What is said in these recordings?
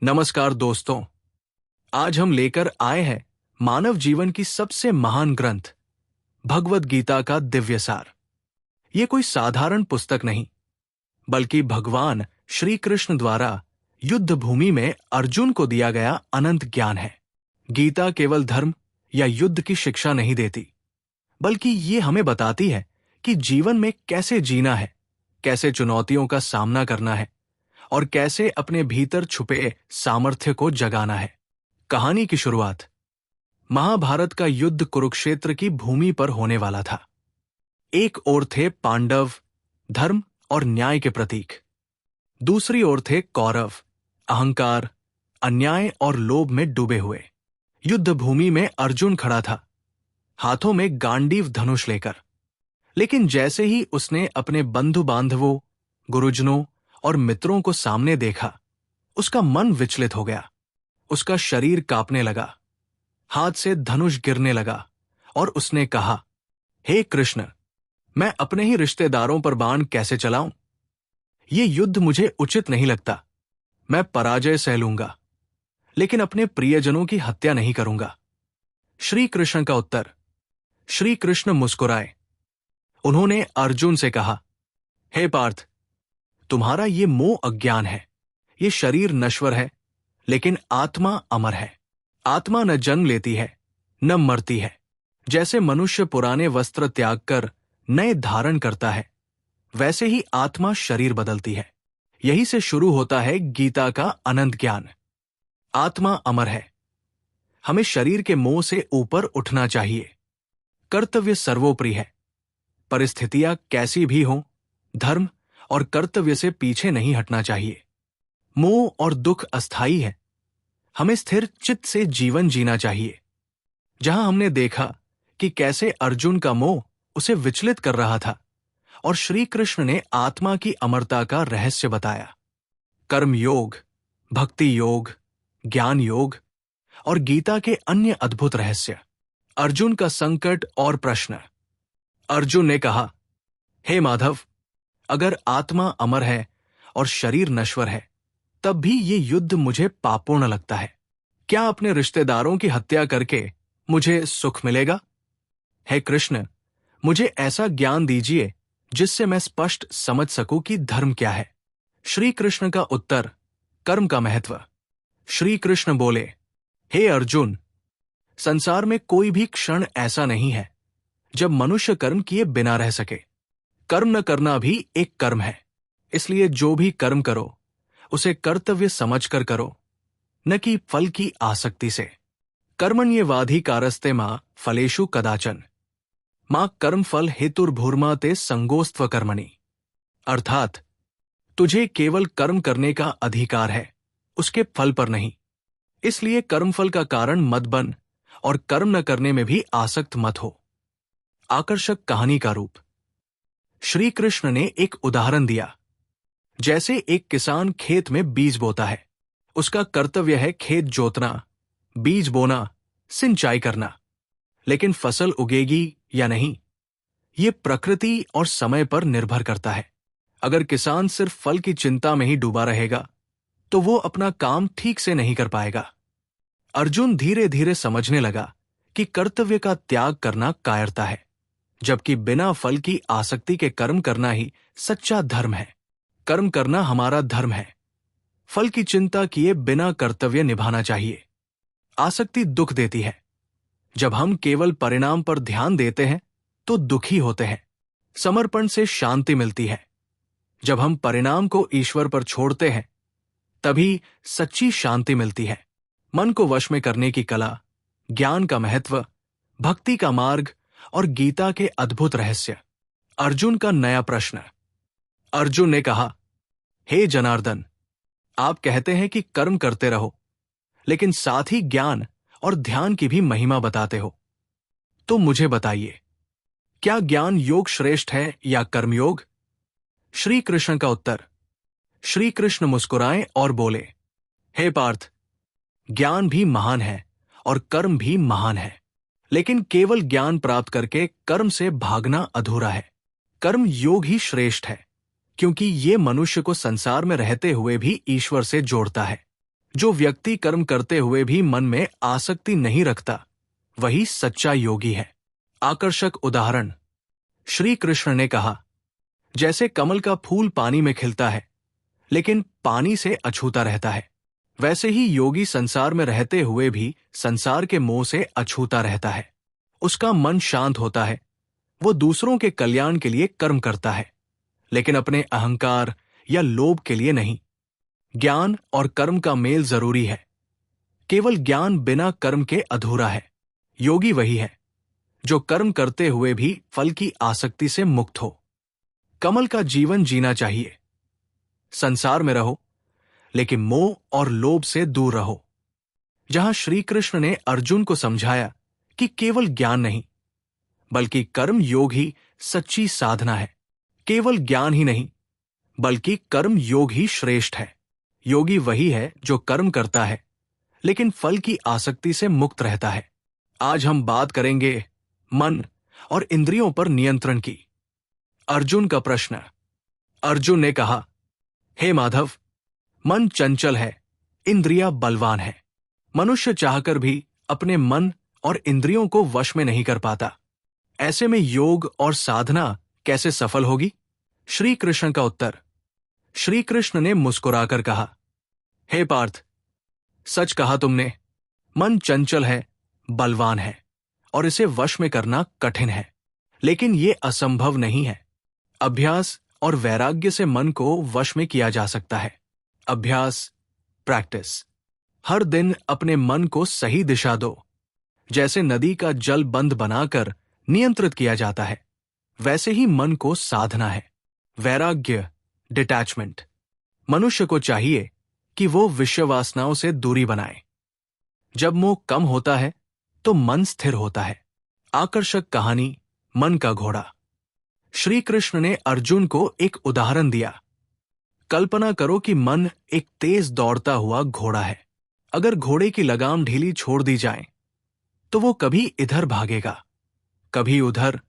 नमस्कार दोस्तों। आज हम लेकर आए हैं मानव जीवन की सबसे महान ग्रंथ भगवद गीता का दिव्य सार। ये कोई साधारण पुस्तक नहीं, बल्कि भगवान श्री कृष्ण द्वारा युद्ध भूमि में अर्जुन को दिया गया अनंत ज्ञान है। गीता केवल धर्म या युद्ध की शिक्षा नहीं देती, बल्कि ये हमें बताती है कि जीवन में कैसे जीना है, कैसे चुनौतियों का सामना करना है और कैसे अपने भीतर छुपे सामर्थ्य को जगाना है। कहानी की शुरुआत महाभारत का युद्ध कुरुक्षेत्र की भूमि पर होने वाला था। एक ओर थे पांडव, धर्म और न्याय के प्रतीक। दूसरी ओर थे कौरव, अहंकार, अन्याय और लोभ में डूबे हुए। युद्ध भूमि में अर्जुन खड़ा था, हाथों में गांडीव धनुष लेकर। लेकिन जैसे ही उसने अपने बंधु बांधवों, गुरुजनों और मित्रों को सामने देखा, उसका मन विचलित हो गया। उसका शरीर कांपने लगा, हाथ से धनुष गिरने लगा और उसने कहा, हे कृष्ण, मैं अपने ही रिश्तेदारों पर बाण कैसे चलाऊं? ये युद्ध मुझे उचित नहीं लगता। मैं पराजय सह लूंगा, लेकिन अपने प्रियजनों की हत्या नहीं करूंगा। श्री कृष्ण का उत्तर। श्री कृष्ण मुस्कुराए। उन्होंने अर्जुन से कहा, हे पार्थ, तुम्हारा ये मोह अज्ञान है। ये शरीर नश्वर है, लेकिन आत्मा अमर है। आत्मा न जन्म लेती है, न मरती है। जैसे मनुष्य पुराने वस्त्र त्याग कर नए धारण करता है, वैसे ही आत्मा शरीर बदलती है। यही से शुरू होता है गीता का अनंत ज्ञान। आत्मा अमर है। हमें शरीर के मोह से ऊपर उठना चाहिए। कर्तव्य सर्वोपरि है। परिस्थितियां कैसी भी हों, धर्म और कर्तव्य से पीछे नहीं हटना चाहिए। मोह और दुख अस्थायी है। हमें स्थिर चित्त से जीवन जीना चाहिए। जहां हमने देखा कि कैसे अर्जुन का मोह उसे विचलित कर रहा था और श्री कृष्ण ने आत्मा की अमरता का रहस्य बताया। कर्म योग, भक्ति योग, ज्ञान योग और गीता के अन्य अद्भुत रहस्य। अर्जुन का संकट और प्रश्न। अर्जुन ने कहा, हे माधव, अगर आत्मा अमर है और शरीर नश्वर है, तब भी ये युद्ध मुझे पापपूर्ण लगता है। क्या अपने रिश्तेदारों की हत्या करके मुझे सुख मिलेगा? हे कृष्ण, मुझे ऐसा ज्ञान दीजिए जिससे मैं स्पष्ट समझ सकूं कि धर्म क्या है। श्री कृष्ण का उत्तर। कर्म का महत्व। श्री कृष्ण बोले, हे अर्जुन, संसार में कोई भी क्षण ऐसा नहीं है जब मनुष्य कर्म किए बिना रह सके। कर्म न करना भी एक कर्म है। इसलिए जो भी कर्म करो, उसे कर्तव्य समझकर करो, न कि फल की आसक्ति से। कर्मण्येवाधिकारस्ते मा फलेषु कदाचन मां कर्म फल हेतुर्भूर्मा ते संगोस्त्व कर्मणि। अर्थात तुझे केवल कर्म करने का अधिकार है, उसके फल पर नहीं। इसलिए कर्मफल का कारण मत बन और कर्म न करने में भी आसक्त मत हो। आकर्षक कहानी का रूप। श्री कृष्ण ने एक उदाहरण दिया। जैसे एक किसान खेत में बीज बोता है। उसका कर्तव्य है खेत जोतना, बीज बोना, सिंचाई करना। लेकिन फसल उगेगी या नहीं, ये प्रकृति और समय पर निर्भर करता है। अगर किसान सिर्फ फल की चिंता में ही डूबा रहेगा, तो वो अपना काम ठीक से नहीं कर पाएगा। अर्जुन धीरे धीरे समझने लगा कि कर्तव्य का त्याग करना कायरता है, जबकि बिना फल की आसक्ति के कर्म करना ही सच्चा धर्म है। कर्म करना हमारा धर्म है। फल की चिंता किए बिना कर्तव्य निभाना चाहिए। आसक्ति दुख देती है। जब हम केवल परिणाम पर ध्यान देते हैं तो दुखी होते हैं। समर्पण से शांति मिलती है। जब हम परिणाम को ईश्वर पर छोड़ते हैं, तभी सच्ची शांति मिलती है। मन को वश में करने की कला, ज्ञान का महत्व, भक्ति का मार्ग और गीता के अद्भुत रहस्य। अर्जुन का नया प्रश्न। अर्जुन ने कहा, हे जनार्दन, आप कहते हैं कि कर्म करते रहो, लेकिन साथ ही ज्ञान और ध्यान की भी महिमा बताते हो। तो मुझे बताइए, क्या ज्ञान योग श्रेष्ठ है या कर्मयोग? श्री कृष्ण का उत्तर। श्री कृष्ण मुस्कुराए और बोले, हे पार्थ, ज्ञान भी महान है और कर्म भी महान है, लेकिन केवल ज्ञान प्राप्त करके कर्म से भागना अधूरा है। कर्म योग ही श्रेष्ठ है, क्योंकि ये मनुष्य को संसार में रहते हुए भी ईश्वर से जोड़ता है। जो व्यक्ति कर्म करते हुए भी मन में आसक्ति नहीं रखता, वही सच्चा योगी है। आकर्षक उदाहरण। श्री कृष्ण ने कहा, जैसे कमल का फूल पानी में खिलता है लेकिन पानी से अछूता रहता है, वैसे ही योगी संसार में रहते हुए भी संसार के मोह से अछूता रहता है। उसका मन शांत होता है, वो दूसरों के कल्याण के लिए कर्म करता है, लेकिन अपने अहंकार या लोभ के लिए नहीं। ज्ञान और कर्म का मेल जरूरी है। केवल ज्ञान बिना कर्म के अधूरा है। योगी वही है जो कर्म करते हुए भी फल की आसक्ति से मुक्त हो। कमल का जीवन जीना चाहिए। संसार में रहो, लेकिन मोह और लोभ से दूर रहो। जहां श्री कृष्ण ने अर्जुन को समझाया कि केवल ज्ञान नहीं, बल्कि कर्म योग ही सच्ची साधना है। केवल ज्ञान ही नहीं, बल्कि कर्म योग ही श्रेष्ठ है। योगी वही है जो कर्म करता है, लेकिन फल की आसक्ति से मुक्त रहता है। आज हम बात करेंगे मन और इंद्रियों पर नियंत्रण की। अर्जुन का प्रश्न। अर्जुन ने कहा, हे माधव, मन चंचल है, इंद्रियां बलवान है। मनुष्य चाहकर भी अपने मन और इंद्रियों को वश में नहीं कर पाता। ऐसे में योग और साधना कैसे सफल होगी? श्री कृष्ण का उत्तर। श्री कृष्ण ने मुस्कुराकर कहा, हे पार्थ, सच कहा तुमने। मन चंचल है, बलवान है, और इसे वश में करना कठिन है, लेकिन ये असंभव नहीं है। अभ्यास और वैराग्य से मन को वश में किया जा सकता है। अभ्यास, प्रैक्टिस। हर दिन अपने मन को सही दिशा दो। जैसे नदी का जल बंध बनाकर नियंत्रित किया जाता है, वैसे ही मन को साधना है। वैराग्य, डिटैचमेंट। मनुष्य को चाहिए कि वो विषय वासनाओं से दूरी बनाए। जब मोह कम होता है तो मन स्थिर होता है। आकर्षक कहानी, मन का घोड़ा। श्री कृष्ण ने अर्जुन को एक उदाहरण दिया। कल्पना करो कि मन एक तेज दौड़ता हुआ घोड़ा है। अगर घोड़े की लगाम ढीली छोड़ दी जाए तो वो कभी इधर भागेगा, कभी उधर,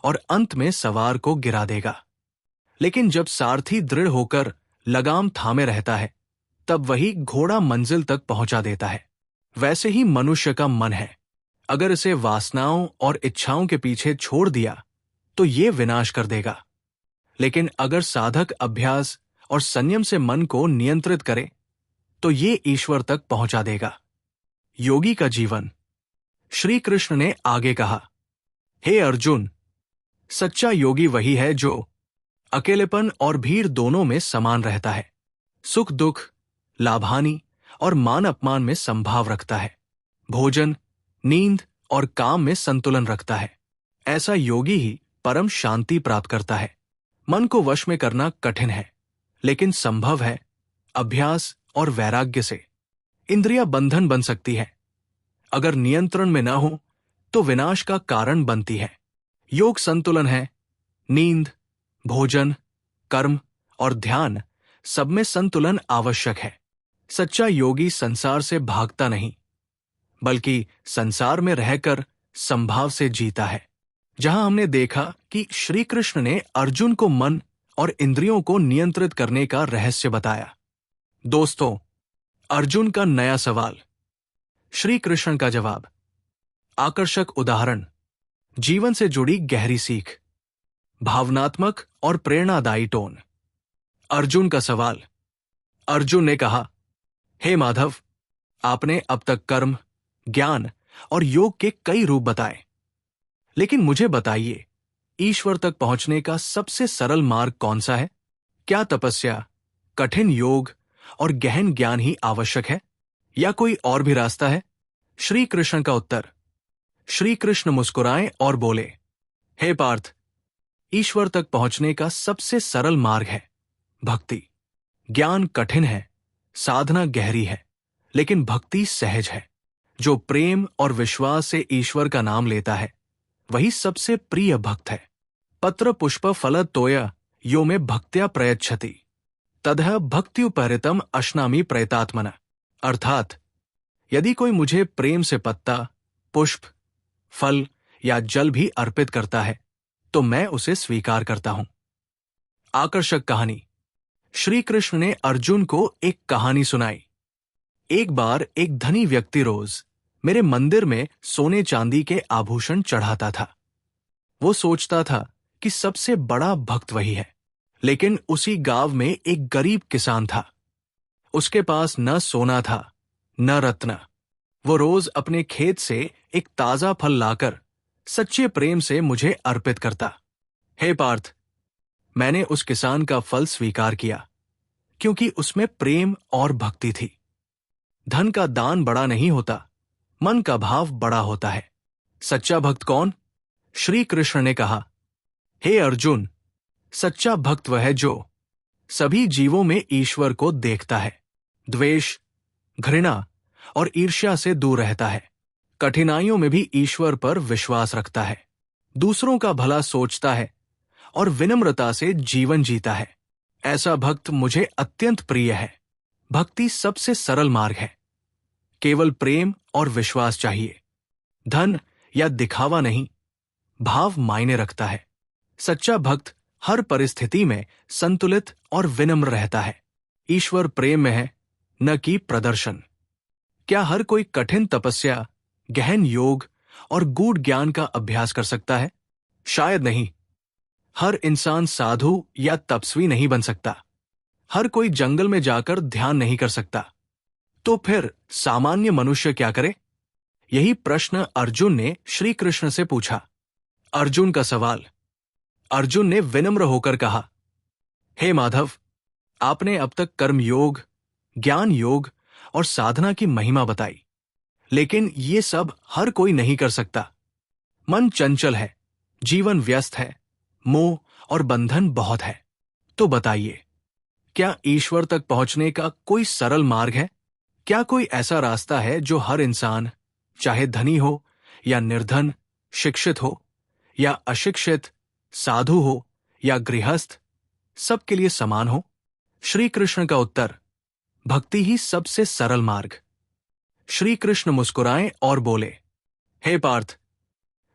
और अंत में सवार को गिरा देगा। लेकिन जब सारथी दृढ़ होकर लगाम थामे रहता है, तब वही घोड़ा मंजिल तक पहुंचा देता है। वैसे ही मनुष्य का मन है। अगर इसे वासनाओं और इच्छाओं के पीछे छोड़ दिया तो ये विनाश कर देगा। लेकिन अगर साधक अभ्यास और संयम से मन को नियंत्रित करे तो ये ईश्वर तक पहुंचा देगा। योगी का जीवन। श्री कृष्ण ने आगे कहा, हे अर्जुन, सच्चा योगी वही है जो अकेलेपन और भीड़ दोनों में समान रहता है, सुख दुख, लाभहानि और मान अपमान में संभाव रखता है, भोजन, नींद और काम में संतुलन रखता है। ऐसा योगी ही परम शांति प्राप्त करता है। मन को वश में करना कठिन है, लेकिन संभव है अभ्यास और वैराग्य से। इंद्रियां बंधन बन सकती है, अगर नियंत्रण में न हो तो विनाश का कारण बनती है। योग संतुलन है। नींद, भोजन, कर्म और ध्यान, सब में संतुलन आवश्यक है। सच्चा योगी संसार से भागता नहीं, बल्कि संसार में रहकर संभाव से जीता है। जहां हमने देखा कि श्री कृष्ण ने अर्जुन को मन और इंद्रियों को नियंत्रित करने का रहस्य बताया। दोस्तों, अर्जुन का नया सवाल, श्री कृष्ण का जवाब। आकर्षक उदाहरण, जीवन से जुड़ी गहरी सीख, भावनात्मक और प्रेरणादायी टोन। अर्जुन का सवाल। अर्जुन ने कहा, हे माधव, आपने अब तक कर्म, ज्ञान और योग के कई रूप बताए, लेकिन मुझे बताइए, ईश्वर तक पहुंचने का सबसे सरल मार्ग कौन सा है? क्या तपस्या, कठिन योग और गहन ज्ञान ही आवश्यक है, या कोई और भी रास्ता है? श्री कृष्ण का उत्तर। श्री कृष्ण मुस्कुराए और बोले, हे पार्थ, ईश्वर तक पहुंचने का सबसे सरल मार्ग है भक्ति। ज्ञान कठिन है, साधना गहरी है, लेकिन भक्ति सहज है। जो प्रेम और विश्वास से ईश्वर का नाम लेता है, वही सबसे प्रिय भक्त है। पत्र पुष्प फल तोय यो में भक्त्या प्रयच्छति तदह भक्त्युपहृतम अश्नामि प्रयतात्मना। अर्थात, यदि कोई मुझे प्रेम से पत्ता, पुष्प, फल या जल भी अर्पित करता है तो मैं उसे स्वीकार करता हूं। आकर्षक कहानी। श्री कृष्ण ने अर्जुन को एक कहानी सुनाई। एक बार एक धनी व्यक्ति रोज मेरे मंदिर में सोने चांदी के आभूषण चढ़ाता था। वो सोचता था कि सबसे बड़ा भक्त वही है। लेकिन उसी गांव में एक गरीब किसान था। उसके पास न सोना था न रत्न। वो रोज अपने खेत से एक ताजा फल लाकर सच्चे प्रेम से मुझे अर्पित करता। हे पार्थ, मैंने उस किसान का फल स्वीकार किया क्योंकि उसमें प्रेम और भक्ति थी। धन का दान बड़ा नहीं होता, मन का भाव बड़ा होता है। सच्चा भक्त कौन? श्री कृष्ण ने कहा, हे अर्जुन, सच्चा भक्त वह है जो सभी जीवों में ईश्वर को देखता है, द्वेष, घृणा और ईर्ष्या से दूर रहता है, कठिनाइयों में भी ईश्वर पर विश्वास रखता है, दूसरों का भला सोचता है और विनम्रता से जीवन जीता है। ऐसा भक्त मुझे अत्यंत प्रिय है। भक्ति सबसे सरल मार्ग है। केवल प्रेम और विश्वास चाहिए। धन या दिखावा नहीं, भाव मायने रखता है। सच्चा भक्त हर परिस्थिति में संतुलित और विनम्र रहता है। ईश्वर प्रेम में है, न कि प्रदर्शन। क्या हर कोई कठिन तपस्या, गहन योग और गूढ़ ज्ञान का अभ्यास कर सकता है? शायद नहीं। हर इंसान साधु या तपस्वी नहीं बन सकता। हर कोई जंगल में जाकर ध्यान नहीं कर सकता। तो फिर सामान्य मनुष्य क्या करे? यही प्रश्न अर्जुन ने श्री कृष्ण से पूछा। अर्जुन का सवाल। अर्जुन ने विनम्र होकर कहा, हे माधव, आपने अब तक कर्म योग, ज्ञान योग और साधना की महिमा बताई, लेकिन ये सब हर कोई नहीं कर सकता। मन चंचल है, जीवन व्यस्त है, मोह और बंधन बहुत है। तो बताइए, क्या ईश्वर तक पहुंचने का कोई सरल मार्ग है? क्या कोई ऐसा रास्ता है जो हर इंसान, चाहे धनी हो या निर्धन, शिक्षित हो या अशिक्षित, साधु हो या गृहस्थ, सबके लिए समान हो? श्री कृष्ण का उत्तर, भक्ति ही सबसे सरल मार्ग। श्री कृष्ण मुस्कुराए और बोले, हे पार्थ,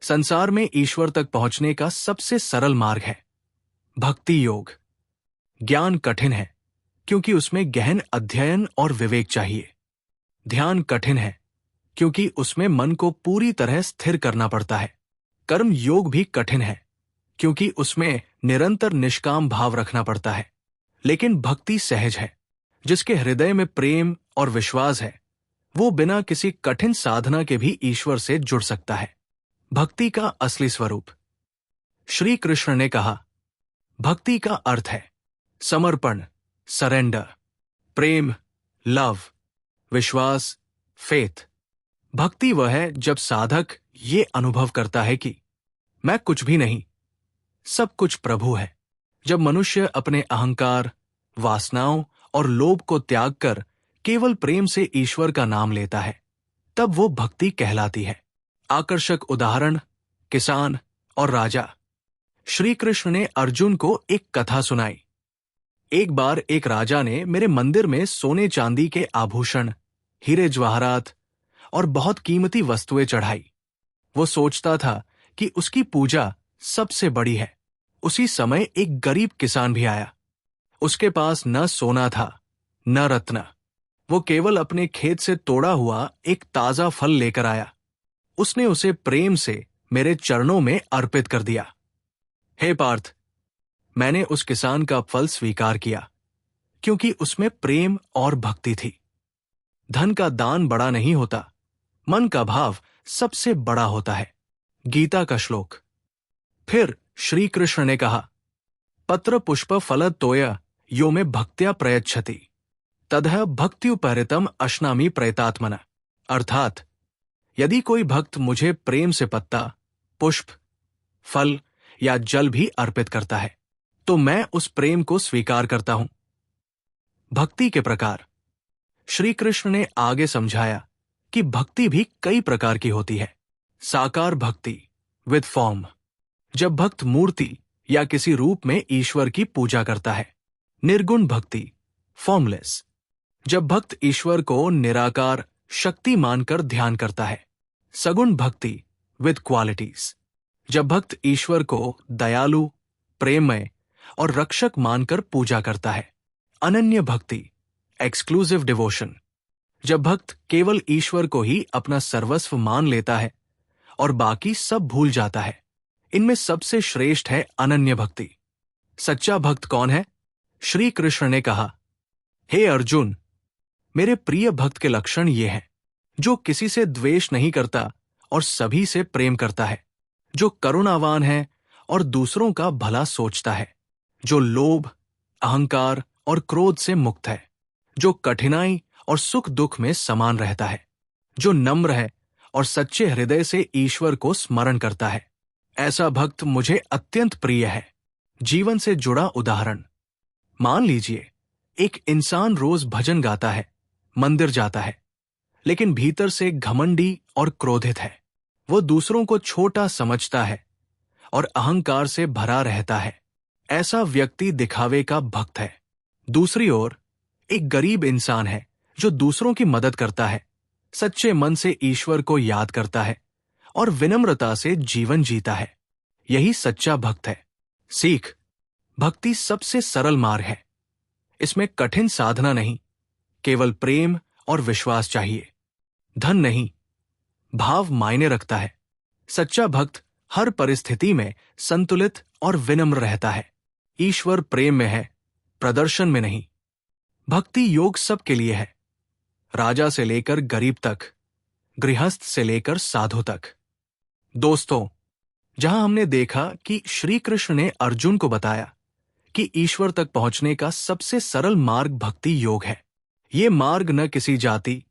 संसार में ईश्वर तक पहुंचने का सबसे सरल मार्ग है भक्ति योग। ज्ञान कठिन है क्योंकि उसमें गहन अध्ययन और विवेक चाहिए। ध्यान कठिन है क्योंकि उसमें मन को पूरी तरह स्थिर करना पड़ता है। कर्म योग भी कठिन है क्योंकि उसमें निरंतर निष्काम भाव रखना पड़ता है। लेकिन भक्ति सहज है। जिसके हृदय में प्रेम और विश्वास है, वो बिना किसी कठिन साधना के भी ईश्वर से जुड़ सकता है। भक्ति का असली स्वरूप। श्री कृष्ण ने कहा, भक्ति का अर्थ है समर्पण, सरेंडर, प्रेम, लव, विश्वास, फेथ। भक्ति वह है जब साधक ये अनुभव करता है कि मैं कुछ भी नहीं, सब कुछ प्रभु है। जब मनुष्य अपने अहंकार, वासनाओं और लोभ को त्याग कर केवल प्रेम से ईश्वर का नाम लेता है, तब वो भक्ति कहलाती है। आकर्षक उदाहरण, किसान और राजा। श्री कृष्ण ने अर्जुन को एक कथा सुनाई। एक बार एक राजा ने मेरे मंदिर में सोने चांदी के आभूषण, हीरे जवाहरात और बहुत कीमती वस्तुएं चढ़ाई। वो सोचता था कि उसकी पूजा सबसे बड़ी है। उसी समय एक गरीब किसान भी आया। उसके पास न सोना था न रत्न। वो केवल अपने खेत से तोड़ा हुआ एक ताजा फल लेकर आया। उसने उसे प्रेम से मेरे चरणों में अर्पित कर दिया। हे पार्थ, मैंने उस किसान का फल स्वीकार किया क्योंकि उसमें प्रेम और भक्ति थी। धन का दान बड़ा नहीं होता, मन का भाव सबसे बड़ा होता है। गीता का श्लोक। फिर श्री कृष्ण ने कहा, पत्र पुष्प फल तोय यो में भक्त्या प्रयच्छति तदह भक्त्युपहृतम अश्नामि प्रयतात्मना। अर्थात, यदि कोई भक्त मुझे प्रेम से पत्ता, पुष्प, फल या जल भी अर्पित करता है, तो मैं उस प्रेम को स्वीकार करता हूं। भक्ति के प्रकार। श्री कृष्ण ने आगे समझाया कि भक्ति भी कई प्रकार की होती है। साकार भक्ति विद फॉर्म, जब भक्त मूर्ति या किसी रूप में ईश्वर की पूजा करता है। निर्गुण भक्ति, फॉर्मलेस, जब भक्त ईश्वर को निराकार शक्ति मानकर ध्यान करता है। सगुण भक्ति विद क्वालिटीज, जब भक्त ईश्वर को दयालु, प्रेममय और रक्षक मानकर पूजा करता है। अनन्य भक्ति, एक्सक्लूसिव डिवोशन, जब भक्त केवल ईश्वर को ही अपना सर्वस्व मान लेता है और बाकी सब भूल जाता है, इनमें सबसे श्रेष्ठ है अनन्य भक्ति। सच्चा भक्त कौन है? श्री कृष्ण ने कहा, हे अर्जुन, मेरे प्रिय भक्त के लक्षण ये हैं, जो किसी से द्वेष नहीं करता और सभी से प्रेम करता है, जो करुणावान है और दूसरों का भला सोचता है, जो लोभ, अहंकार और क्रोध से मुक्त है, जो कठिनाई और सुख दुख में समान रहता है, जो नम्र है और सच्चे हृदय से ईश्वर को स्मरण करता है। ऐसा भक्त मुझे अत्यंत प्रिय है। जीवन से जुड़ा उदाहरण, मान लीजिए एक इंसान रोज भजन गाता है, मंदिर जाता है, लेकिन भीतर से घमंडी और क्रोधित है। वो दूसरों को छोटा समझता है और अहंकार से भरा रहता है। ऐसा व्यक्ति दिखावे का भक्त है। दूसरी ओर एक गरीब इंसान है जो दूसरों की मदद करता है, सच्चे मन से ईश्वर को याद करता है और विनम्रता से जीवन जीता है। यही सच्चा भक्त है। सीख, भक्ति सबसे सरल मार्ग है। इसमें कठिन साधना नहीं, केवल प्रेम और विश्वास चाहिए। धन नहीं, भाव मायने रखता है। सच्चा भक्त हर परिस्थिति में संतुलित और विनम्र रहता है। ईश्वर प्रेम में है, प्रदर्शन में नहीं। भक्ति योग सबके लिए है, राजा से लेकर गरीब तक, गृहस्थ से लेकर साधु तक। दोस्तों, जहां हमने देखा कि श्री कृष्ण ने अर्जुन को बताया कि ईश्वर तक पहुंचने का सबसे सरल मार्ग भक्ति योग है। ये मार्ग न किसी जाति,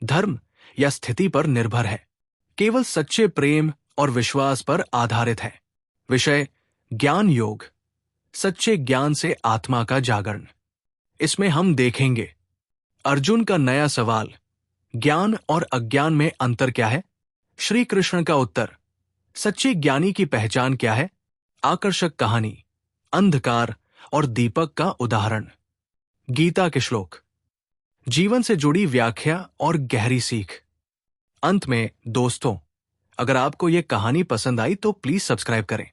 धर्म या स्थिति पर निर्भर है, केवल सच्चे प्रेम और विश्वास पर आधारित है। विषय ज्ञान योग, सच्चे ज्ञान से आत्मा का जागरण। इसमें हम देखेंगे अर्जुन का नया सवाल, ज्ञान और अज्ञान में अंतर क्या है? श्री कृष्ण का उत्तर, सच्चे ज्ञानी की पहचान क्या है? आकर्षक कहानी, अंधकार और दीपक का उदाहरण, गीता के श्लोक, जीवन से जुड़ी व्याख्या और गहरी सीख। अंत में दोस्तों, अगर आपको यह कहानी पसंद आई तो प्लीज सब्सक्राइब करें